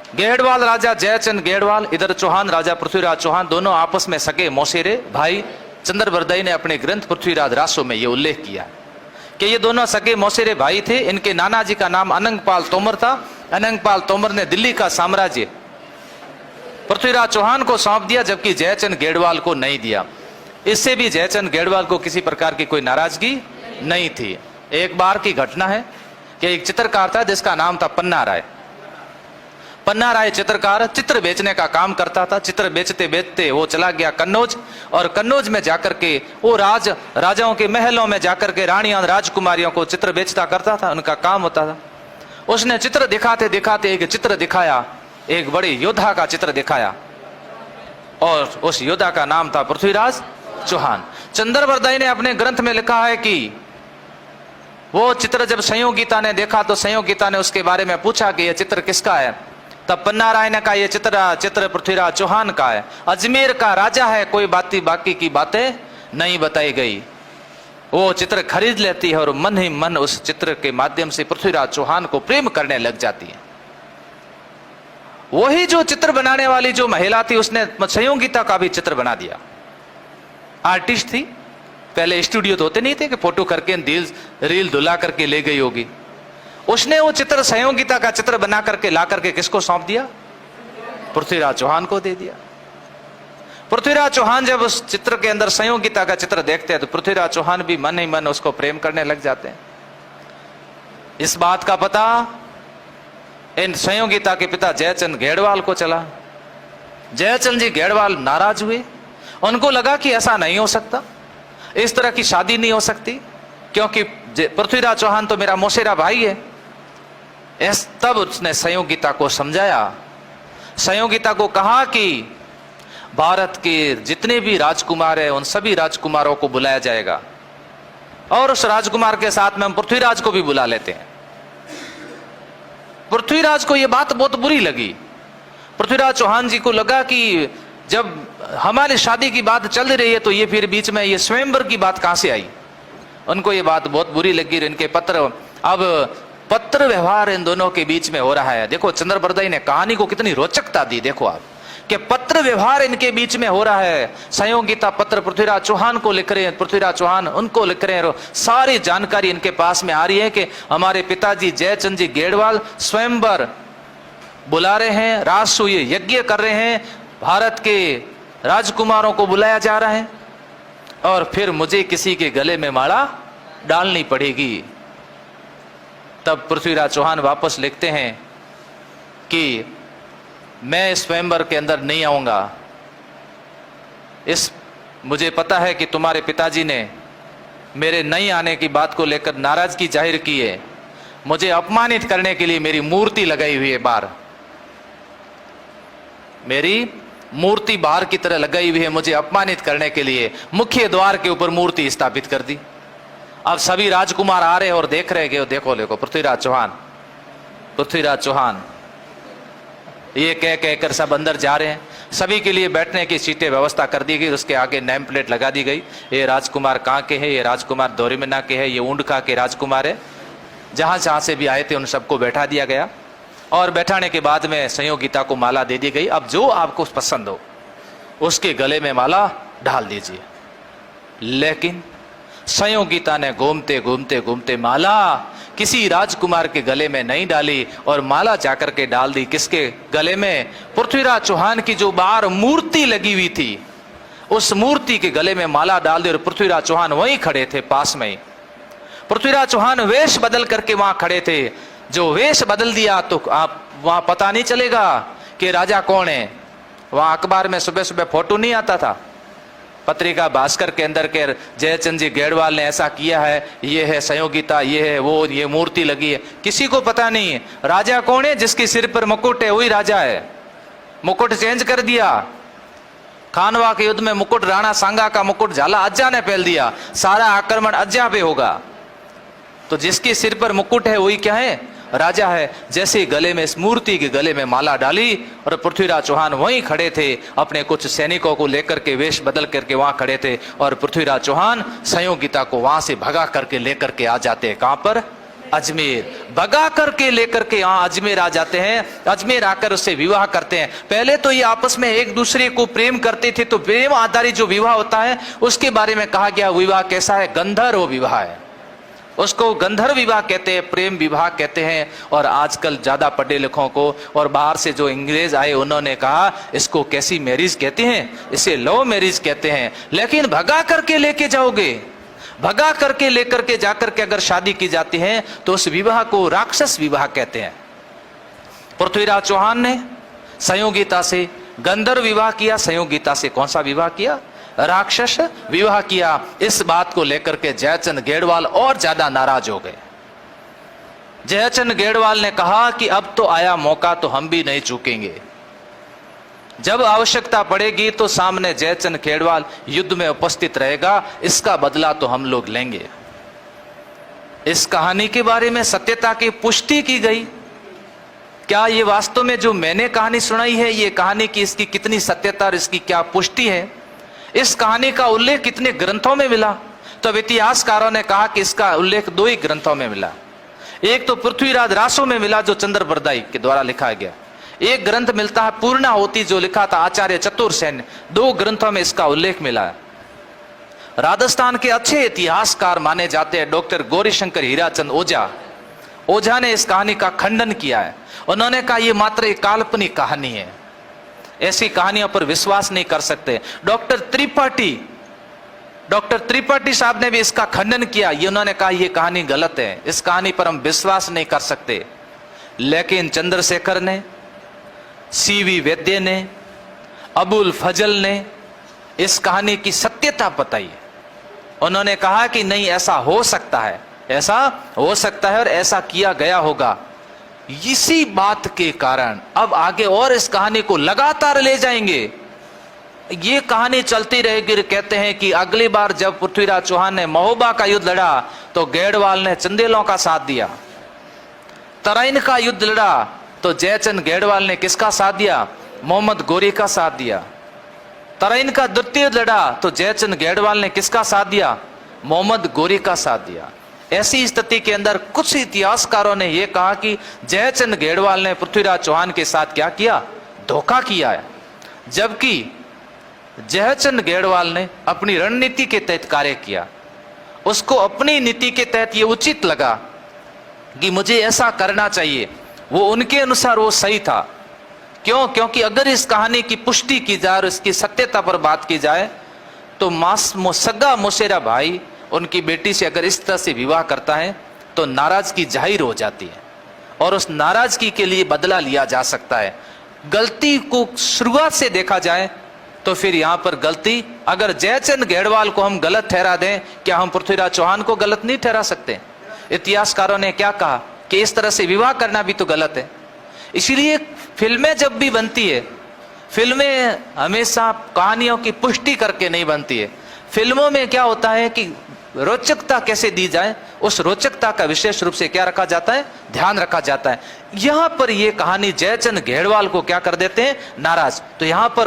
गेड़वाल राजा जयचंद गेड़वाल, इधर चौहान राजा पृथ्वीराज चौहान, दोनों आपस में सगे मौसेरे भाई। चंद्रबरदाई ने अपने ग्रंथ पृथ्वीराज रासो में यह उल्लेख किया कि ये दोनों सगे मौसेरे भाई थे। इनके नाना जी का नाम अनंगपाल तोमर था। अनंगपाल तोमर ने दिल्ली का साम्राज्य पृथ्वीराज चौहान को सौंप दिया, जबकि जयचंद गेड़वाल को नहीं दिया। इससे भी जयचंद गेड़वाल को किसी प्रकार की कोई नाराजगी नहीं थी। एक बार की घटना है कि एक चित्रकार था जिसका नाम था पन्ना राय। पन्ना राय चित्रकार चित्र बेचने का काम करता था। चित्र बेचते बेचते वो चला गया कन्नौज, और कन्नौज में जाकर के वो राजाओं के महलों में जाकर के रानियां राजकुमारियों को चित्र बेचता करता था, उनका काम होता था। उसने चित्र दिखाते दिखाते एक चित्र दिखाया, एक बड़े योद्धा का चित्र दिखाया, और उस योद्धा का नाम था पृथ्वीराज चौहान। चंद्रबरदाई ने अपने ग्रंथ में लिखा है कि वो चित्र जब संयोगिता ने देखा तो संयोगिता ने उसके बारे में पूछा कि यह चित्र किसका है। तब पन्ना राय ने कहा यह चित्र पृथ्वीराज चौहान का है, अजमेर का राजा है। कोई बाकी की बातें नहीं बताई गई। वो चित्र खरीद लेती है और मन ही मन उस चित्र के माध्यम से पृथ्वीराज चौहान को प्रेम करने लग जाती है। वही जो चित्र बनाने वाली जो महिला थी उसने संयोगिता का भी चित्र बना दिया। आर्टिस्ट थी, पहले स्टूडियो तो होते नहीं थे कि फोटो करके रील धुला करके ले गई होगी। उसने वो चित्र संयोगिता का चित्र बना करके ला करके किसको सौंप दिया? पृथ्वीराज चौहान को दे दिया। पृथ्वीराज चौहान जब उस चित्र के अंदर संयोगिता का चित्र देखते हैं तो पृथ्वीराज चौहान भी मन ही मन उसको प्रेम करने लग जाते हैं। इस बात का पता इन संयोगिता के पिता जयचंद गेड़वाल को चला। जयचंद जी गेड़वाल नाराज हुए। उनको लगा कि ऐसा नहीं हो सकता, इस तरह की शादी नहीं हो सकती, क्योंकि पृथ्वीराज चौहान तो मेरा मौसेरा भाई है। तब उसने संयोगिता को समझाया। संयोगिता को कहा कि भारत के जितने भी राजकुमार हैं उन सभी राजकुमारों को बुलाया जाएगा, और उस राजकुमार के साथ में हम पृथ्वीराज को भी बुला लेते हैं। पृथ्वीराज को यह बात बहुत बुरी लगी। पृथ्वीराज चौहान जी को लगा कि जब हमारी शादी की बात चल रही है तो ये फिर बीच में ये स्वयंवर की बात कहां से आई। उनको ये बात बहुत बुरी लगी। इनके पत्र व्यवहार इन दोनों के बीच में हो रहा है। देखो चंद्रबरदाई ने कहानी को कितनी रोचकता दी। देखो आप कि पत्र व्यवहार इनके बीच में हो रहा है। संयोगिता पत्र पृथ्वीराज चौहान को लिख रहे हैं, पृथ्वीराज चौहान उनको लिख रहे हैं। सारी जानकारी इनके पास में आ रही है कि हमारे पिताजी जयचंद जी गेड़वाल स्वयंवर बुला रहे हैं, राजसूय यज्ञ कर रहे हैं, भारत के राजकुमारों को बुलाया जा रहा है, और फिर मुझे किसी के गले में माला डालनी पड़ेगी। तब पृथ्वीराज चौहान वापस लिखते हैं कि मैं इस स्वयंवर के अंदर नहीं आऊंगा। मुझे पता है कि तुम्हारे पिताजी ने मेरे नहीं आने की बात को लेकर नाराजगी जाहिर की है। मुझे अपमानित करने के लिए मेरी मूर्ति लगाई हुई है बाहर, मेरी मूर्ति बाहर की तरह लगाई हुई है। मुझे अपमानित करने के लिए मुख्य द्वार के ऊपर मूर्ति स्थापित कर दी। अब सभी राजकुमार आ रहे हैं और देख रहे हैं कि देखो पृथ्वीराज चौहान ये कह कर सब अंदर जा रहे हैं। सभी के लिए बैठने की सीटें व्यवस्था कर दी गई। उसके आगे नेम प्लेट लगा दी गई, ये राजकुमार कहाँ के हैं, ये राजकुमार दोरिमना के हैं, ये ऊंडका के राजकुमार है। जहां जहां से भी आए थे उन सबको बैठा दिया गया, और बैठाने के बाद में संयोगिता को माला दे दी गई। अब जो आपको पसंद हो उसके गले में माला डाल दीजिए। लेकिन संयोगिता ने घूमते घूमते घूमते माला किसी राजकुमार के गले में नहीं डाली, और माला जाकर के डाल दी किसके गले में? पृथ्वीराज चौहान की जो बाहर मूर्ति लगी हुई थी उस मूर्ति के गले में माला डाल दी। और पृथ्वीराज चौहान वहीं खड़े थे पास में ही। पृथ्वीराज चौहान वेश बदल करके वहां खड़े थे। जो वेश बदल दिया तो आप वहां पता नहीं चलेगा कि राजा कौन है। वहां अखबार में सुबह सुबह फोटो नहीं आता था, पत्रिका भास्कर के अंदर के जयचंद जी गेड़वाल ने ऐसा किया है, ये है संयोगिता, ये है वो, ये मूर्ति लगी है। किसी को पता नहीं है राजा कौन है। जिसके सिर पर मुकुट है वही राजा है। मुकुट चेंज कर दिया। खानवा के युद्ध में मुकुट राणा सांगा का मुकुट झाला अज्जा ने पहन दिया। सारा आक्रमण अज्जा पे होगा। तो जिसके सिर पर मुकुट है वही क्या है? राजा है। जैसे गले में इस मूर्ति के गले में माला डाली और पृथ्वीराज चौहान वहीं खड़े थे, अपने कुछ सैनिकों को लेकर के वेश बदल करके वहां खड़े थे, और पृथ्वीराज चौहान संयोगिता को वहां से भगा करके लेकर के आ जाते हैं। कहां पर? अजमेर, भगा करके लेकर के यहाँ अजमेर आ जाते हैं। अजमेर आकर उससे विवाह करते हैं। पहले तो ये आपस में एक दूसरे को प्रेम करते थे, तो प्रेम आधारित जो विवाह होता है उसके बारे में कहा गया विवाह कैसा है, गंधर्व विवाह है। उसको गंधर्व विवाह कहते हैं, प्रेम विवाह कहते हैं। और आजकल ज्यादा पढ़े लिखों को और बाहर से जो अंग्रेज आए उन्होंने कहा इसको कैसी मैरिज कहते हैं, इसे लव मैरिज कहते हैं। लेकिन भगा करके लेके जाओगे, भगा करके लेकर के जाकर के अगर शादी की जाती है तो उस विवाह को राक्षस विवाह कहते हैं। पृथ्वीराज चौहान ने संयोगिता से गंधर्व विवाह किया, संयोगिता से कौन सा विवाह किया, राक्षस विवाह किया। इस बात को लेकर के जयचंद गेड़वाल और ज्यादा नाराज हो गए। जयचंद गेड़वाल ने कहा कि अब तो आया मौका तो हम भी नहीं चूकेंगे, जब आवश्यकता पड़ेगी तो सामने जयचंद गेड़वाल युद्ध में उपस्थित रहेगा, इसका बदला तो हम लोग लेंगे। इस कहानी के बारे में सत्यता की पुष्टि की गई। क्या ये वास्तव में जो मैंने कहानी सुनाई है, ये कहानी की इसकी कितनी सत्यता और इसकी क्या पुष्टि है, इस कहानी का उल्लेख कितने ग्रंथों में मिला? तो इतिहासकारों ने कहा कि इसका उल्लेख 2 ही ग्रंथों में मिला। एक तो पृथ्वीराज रासो में मिला जो चंद्रबरदाई के द्वारा लिखा गया, एक ग्रंथ मिलता है पूर्णाहुति जो लिखा था आचार्य चतुरसेन। 2 ग्रंथों में इसका उल्लेख मिला है। राजस्थान के अच्छे इतिहासकार माने जाते हैं डॉक्टर गौरीशंकर हीराचंद ओझा, ओझा ने इस कहानी का खंडन किया है। उन्होंने कहा यह मात्र एक काल्पनिक कहानी है, ऐसी कहानियों पर विश्वास नहीं कर सकते। डॉक्टर त्रिपाठी साहब ने भी इसका खंडन किया। ये उन्होंने कहा यह कहानी गलत है, इस कहानी पर हम विश्वास नहीं कर सकते। लेकिन चंद्रशेखर ने, सीवी वैद्य ने, अबुल फजल ने इस कहानी की सत्यता बताई। उन्होंने कहा कि नहीं ऐसा हो सकता है, ऐसा हो सकता है और ऐसा किया गया होगा। इसी बात के कारण अब आगे और इस कहानी को लगातार ले जाएंगे, ये कहानी चलती रहेगी। कहते हैं कि अगली बार जब पृथ्वीराज चौहान ने महोबा का युद्ध लड़ा तो गेड़वाल ने चंदेलों का साथ दिया। तराइन का युद्ध लड़ा तो जयचंद गेड़वाल ने किसका साथ दिया, मोहम्मद गोरी का साथ दिया। तराइन का द्वितीय युद्ध लड़ा तो जयचंद गेड़वाल ने किसका साथ दिया, मोहम्मद गोरी का साथ दिया। ऐसी स्थिति के अंदर कुछ इतिहासकारों ने यह कहा कि जयचंद गेड़वाल ने पृथ्वीराज चौहान के साथ क्या किया, धोखा किया है। जबकि जयचंद गेड़वाल ने अपनी रणनीति के तहत कार्य किया। उसको अपनी नीति के तहत यह उचित लगा कि मुझे ऐसा करना चाहिए, वो उनके अनुसार वो सही था। क्यों? क्योंकि अगर इस कहानी की पुष्टि की जाए और इसकी सत्यता पर बात की जाए तो सगा मौसेरा भाई उनकी बेटी से अगर इस तरह से विवाह करता है तो नाराजगी जाहिर हो जाती है और उस नाराजगी के लिए बदला लिया जा सकता है। गलती को शुरुआत से देखा जाए तो फिर यहां पर गलती, अगर जयचंद गेड़वाल को हम गलत ठहरा दें, क्या हम पृथ्वीराज चौहान को गलत नहीं ठहरा सकते? इतिहासकारों ने क्या कहा कि इस तरह से विवाह करना भी तो गलत है। इसीलिए फिल्में जब भी बनती है, फिल्में हमेशा कहानियों की पुष्टि करके नहीं बनती है। फिल्मों में क्या होता है कि रोचकता कैसे दी जाए, उस रोचकता का विशेष रूप से क्या रखा जाता है, ध्यान रखा जाता है। यहां पर यह कहानी जयचंद गेड़वाल को क्या कर देते हैं, नाराज। तो यहां पर